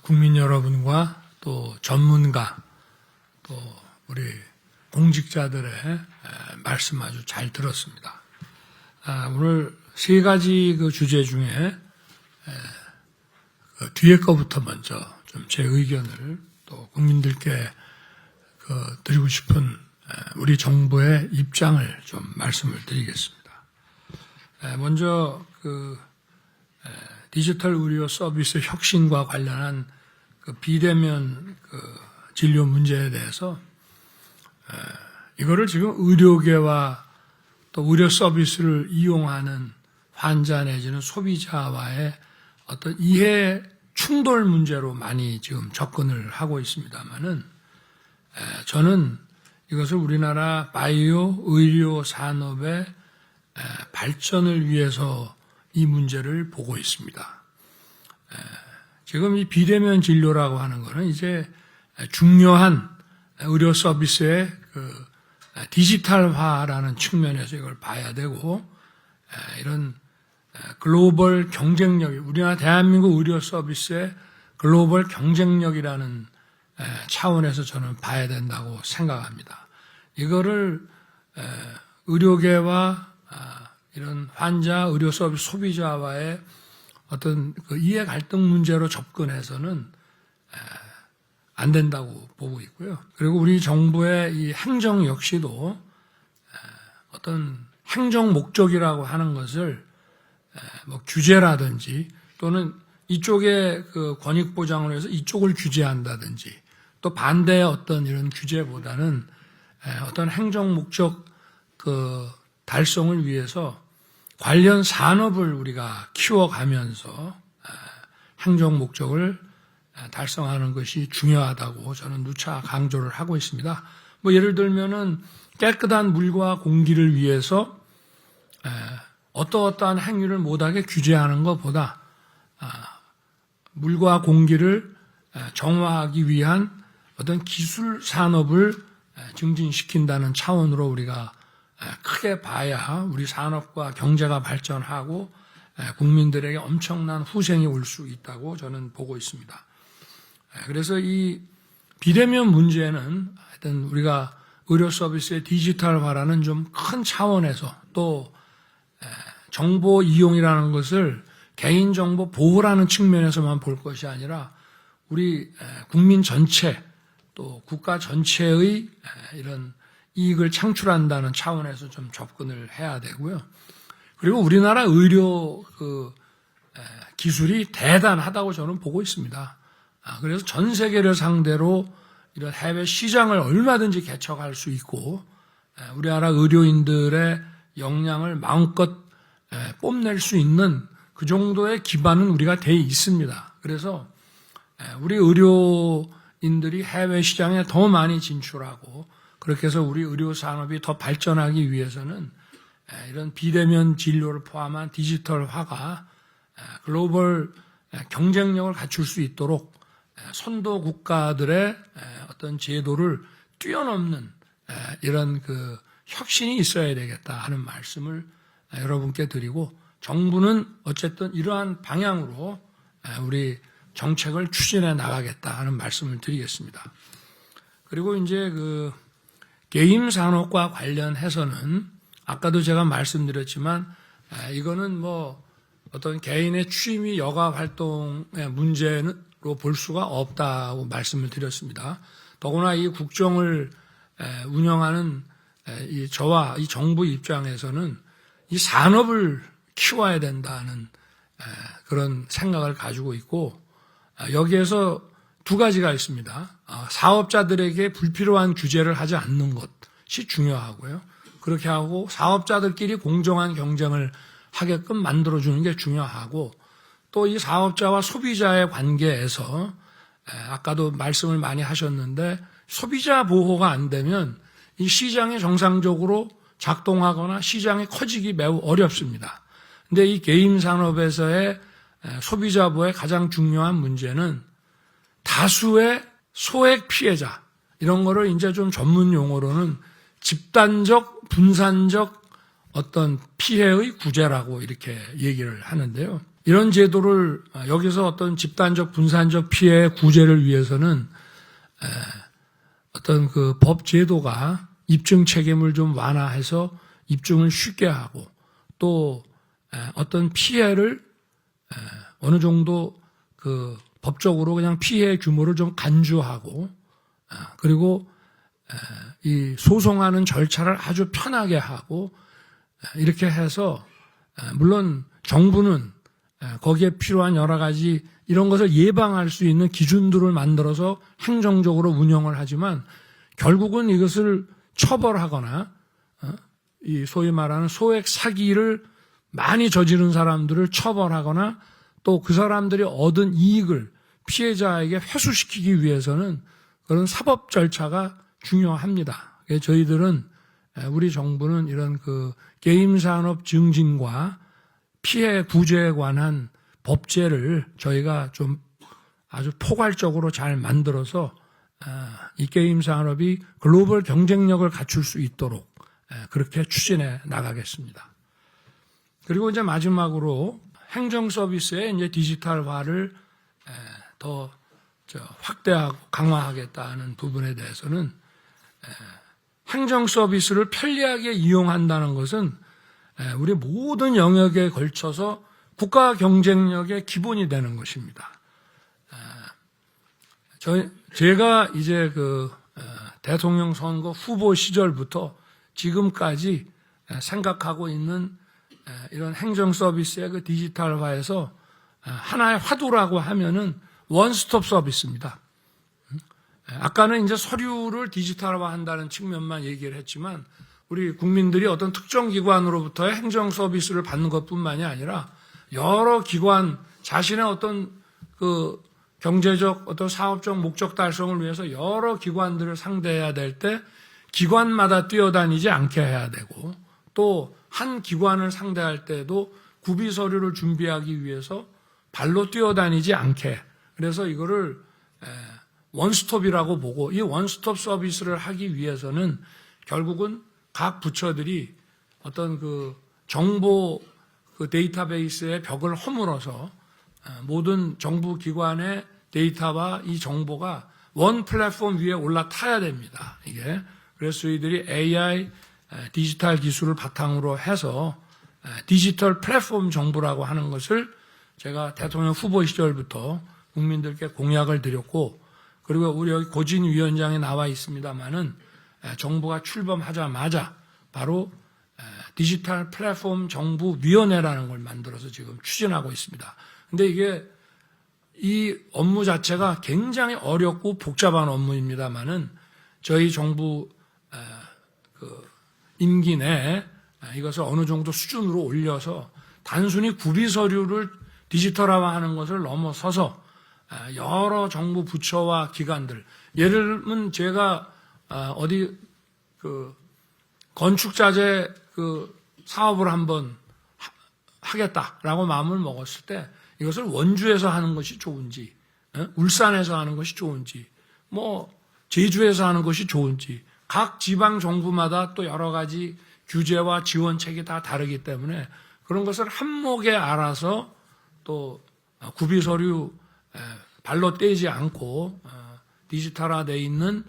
국민 여러분과 또 전문가 또 우리 공직자들의 말씀 아주 잘 들었습니다. 오늘 세 가지 그 주제 중에 그 뒤에 거부터 먼저 좀 제 의견을 또 국민들께 드리고 싶은 우리 정부의 입장을 좀 말씀을 드리겠습니다. 먼저 디지털 의료 서비스 혁신과 관련한 비대면 진료 문제에 대해서 이거를 지금 의료계와 또 의료 서비스를 이용하는 환자 내지는 소비자와의 어떤 이해 충돌 문제로 많이 지금 접근을 하고 있습니다만은 저는 이것을 우리나라 바이오 의료 산업의 발전을 위해서 이 문제를 보고 있습니다. 지금 이 비대면 진료라고 하는 것은 이제 중요한 의료 서비스의 디지털화라는 측면에서 이걸 봐야 되고, 이런 글로벌 경쟁력, 우리나라 대한민국 의료 서비스의 글로벌 경쟁력이라는 차원에서 저는 봐야 된다고 생각합니다. 이거를 의료계와 이런 환자, 의료 서비스 소비자와의 어떤 이해 갈등 문제로 접근해서는 안 된다고 보고 있고요. 그리고 우리 정부의 이 행정 역시도 어떤 행정 목적이라고 하는 것을 뭐 규제라든지 또는 이쪽에 권익 보장을 해서 이쪽을 규제한다든지 또 반대의 어떤 이런 규제보다는 어떤 행정 목적 달성을 위해서 관련 산업을 우리가 키워가면서 행정 목적을 달성하는 것이 중요하다고 저는 누차 강조를 하고 있습니다. 뭐 예를 들면은 깨끗한 물과 공기를 위해서 어떠한 행위를 못하게 규제하는 것보다 물과 공기를 정화하기 위한 어떤 기술 산업을 증진시킨다는 차원으로 우리가 크게 봐야 우리 산업과 경제가 발전하고 국민들에게 엄청난 후생이 올 수 있다고 저는 보고 있습니다. 그래서 이 비대면 문제는 하여튼 우리가 의료 서비스의 디지털화라는 좀 큰 차원에서 또 정보 이용이라는 것을 개인정보 보호라는 측면에서만 볼 것이 아니라 우리 국민 전체 또 국가 전체의 이런 이익을 창출한다는 차원에서 좀 접근을 해야 되고요. 그리고 우리나라 의료 기술이 대단하다고 저는 보고 있습니다. 그래서 전 세계를 상대로 이런 해외 시장을 얼마든지 개척할 수 있고 우리나라 의료인들의 역량을 마음껏 뽐낼 수 있는 그 정도의 기반은 우리가 돼 있습니다. 그래서 우리 의료인들이 해외 시장에 더 많이 진출하고 그렇게 해서 우리 의료 산업이 더 발전하기 위해서는 이런 비대면 진료를 포함한 디지털화가 글로벌 경쟁력을 갖출 수 있도록 선도 국가들의 어떤 제도를 뛰어넘는 이런 혁신이 있어야 되겠다 하는 말씀을 여러분께 드리고, 정부는 어쨌든 이러한 방향으로 우리 정책을 추진해 나가겠다 하는 말씀을 드리겠습니다. 그리고 이제 게임 산업과 관련해서는 아까도 제가 말씀드렸지만 이거는 뭐 어떤 개인의 취미 여가 활동의 문제로 볼 수가 없다고 말씀을 드렸습니다. 더구나 이 국정을 운영하는 저와 이 정부 입장에서는 이 산업을 키워야 된다는 그런 생각을 가지고 있고, 여기에서 두 가지가 있습니다. 사업자들에게 불필요한 규제를 하지 않는 것이 중요하고요. 그렇게 하고 사업자들끼리 공정한 경쟁을 하게끔 만들어주는 게 중요하고, 또 이 사업자와 소비자의 관계에서 아까도 말씀을 많이 하셨는데 소비자 보호가 안 되면 이 시장이 정상적으로 작동하거나 시장이 커지기 매우 어렵습니다. 근데 이 게임 산업에서의 소비자 보호의 가장 중요한 문제는 다수의 소액 피해자, 이런 거를 이제 좀 전문 용어로는 집단적, 분산적 어떤 피해의 구제라고 이렇게 얘기를 하는데요. 이런 제도를 여기서 어떤 집단적 분산적 피해 구제를 위해서는 어떤 그 법 제도가 입증 책임을 좀 완화해서 입증을 쉽게 하고 또 어떤 피해를 어느 정도 그 법적으로 그냥 피해 규모를 좀 간주하고 그리고 이 소송하는 절차를 아주 편하게 하고 이렇게 해서 물론 정부는 거기에 필요한 여러 가지 이런 것을 예방할 수 있는 기준들을 만들어서 행정적으로 운영을 하지만 결국은 이것을 처벌하거나 이 소위 말하는 소액 사기를 많이 저지른 사람들을 처벌하거나 또 그 사람들이 얻은 이익을 피해자에게 회수시키기 위해서는 그런 사법 절차가 중요합니다. 저희들은 우리 정부는 이런 그 게임 산업 증진과 피해 구제에 관한 법제를 저희가 좀 아주 포괄적으로 잘 만들어서 이 게임 산업이 글로벌 경쟁력을 갖출 수 있도록 그렇게 추진해 나가겠습니다. 그리고 이제 마지막으로 행정 서비스의 이제 디지털화를 더 확대하고 강화하겠다는 부분에 대해서는 행정 서비스를 편리하게 이용한다는 것은 우리 모든 영역에 걸쳐서 국가 경쟁력의 기본이 되는 것입니다. 제가 이제 그 대통령 선거 후보 시절부터 지금까지 생각하고 있는 이런 행정 서비스의 그 디지털화에서 하나의 화두라고 하면은 원스톱 서비스입니다. 아까는 이제 서류를 디지털화한다는 측면만 얘기를 했지만 우리 국민들이 어떤 특정 기관으로부터의 행정 서비스를 받는 것뿐만이 아니라 여러 기관 자신의 어떤 그 경제적 어떤 사업적 목적 달성을 위해서 여러 기관들을 상대해야 될 때 기관마다 뛰어다니지 않게 해야 되고 또 한 기관을 상대할 때도 구비 서류를 준비하기 위해서 발로 뛰어다니지 않게 그래서 이거를 원스톱이라고 보고 이 원스톱 서비스를 하기 위해서는 결국은 각 부처들이 어떤 그 정보 그 데이터베이스의 벽을 허물어서 모든 정부 기관의 데이터와 이 정보가 원 플랫폼 위에 올라타야 됩니다. 이게 그래서 저희들이 AI 디지털 기술을 바탕으로 해서 디지털 플랫폼 정부라고 하는 것을 제가 대통령 후보 시절부터 국민들께 공약을 드렸고 그리고 우리 여기 고진 위원장에 나와 있습니다만은 정부가 출범하자마자 바로 디지털 플랫폼 정부위원회라는 걸 만들어서 지금 추진하고 있습니다. 근데 이게 이 업무 자체가 굉장히 어렵고 복잡한 업무입니다만은 저희 정부 그 임기 내에 이것을 어느 정도 수준으로 올려서 단순히 구비 서류를 디지털화하는 것을 넘어서서 여러 정부 부처와 기관들 예를 들면 제가 어디 그 건축자재 그 사업을 한번 하겠다라고 마음을 먹었을 때 이것을 원주에서 하는 것이 좋은지 울산에서 하는 것이 좋은지 뭐 제주에서 하는 것이 좋은지 각 지방 정부마다 또 여러 가지 규제와 지원책이 다 다르기 때문에 그런 것을 한목에 알아서 또 구비 서류 발로 떼지 않고 디지털화되어 있는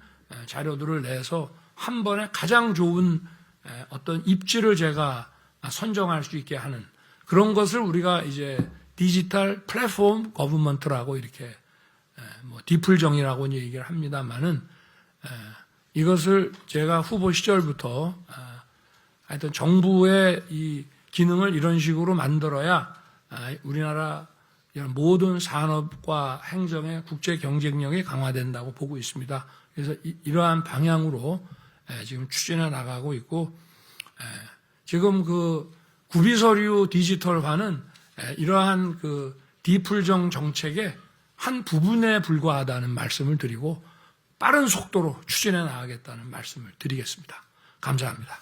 자료들을 내서 한 번에 가장 좋은 어떤 입지를 제가 선정할 수 있게 하는 그런 것을 우리가 이제 디지털 플랫폼 거버먼트라고 이렇게 뭐 디플정이라고 얘기를 합니다만은 이것을 제가 후보 시절부터 하여튼 정부의 이 기능을 이런 식으로 만들어야 우리나라 모든 산업과 행정의 국제 경쟁력이 강화된다고 보고 있습니다. 그래서 이러한 방향으로 지금 추진해 나가고 있고 지금 그 구비서류 디지털화는 이러한 그 디플정 정책의 한 부분에 불과하다는 말씀을 드리고 빠른 속도로 추진해 나가겠다는 말씀을 드리겠습니다. 감사합니다.